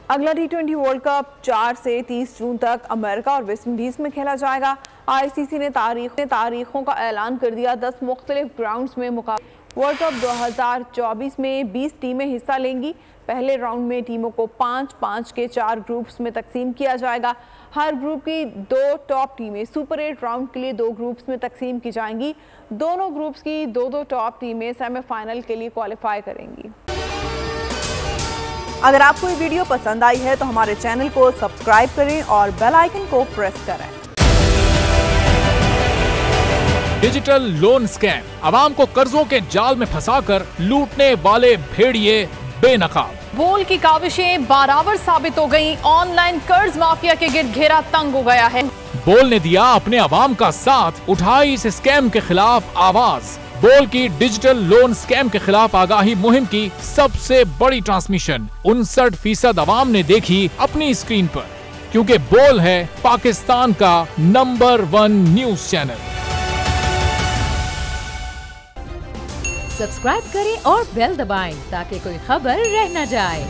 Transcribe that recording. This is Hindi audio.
अगला T20 वर्ल्ड कप 4 से 30 जून तक अमेरिका और वेस्ट इंडीज में खेला जाएगा। ICC ने तारीखों का ऐलान कर दिया। 10 मुख्तलिफ ग्राउंड्स में मुकाबला। वर्ल्ड कप 2024 में 20 टीमें हिस्सा लेंगी। पहले राउंड में टीमों को 5-5 के 4 ग्रुप्स में तकसीम किया जाएगा। हर ग्रुप की 2 टॉप टीमें सुपर 8 राउंड के लिए 2 ग्रुप्स में तकसीम की जाएंगी। दोनों ग्रुप्स की 2-2 टॉप टीमें सेमीफाइनल के लिए क्वालिफाई करेंगी। अगर आपको ये वीडियो पसंद आई है तो हमारे चैनल को सब्सक्राइब करें और बेल आइकन को प्रेस करें। डिजिटल लोन स्कैम, आवाम को कर्जों के जाल में फंसाकर लूटने वाले भेड़िए बेनकाब। बोल की काविशें बारावर साबित हो गईं। ऑनलाइन कर्ज माफिया के गिर्द घेरा तंग हो गया है। बोल ने दिया अपने आवाम का साथ, उठाई इस स्कैम के खिलाफ आवाज। बोल की डिजिटल लोन स्कैम के खिलाफ आगाही मुहिम की सबसे बड़ी ट्रांसमिशन 59% आवाम ने देखी अपनी स्क्रीन पर, क्योंकि बोल है पाकिस्तान का नंबर 1 न्यूज चैनल। सब्सक्राइब करें और बेल दबाएं ताकि कोई खबर रह न जाए।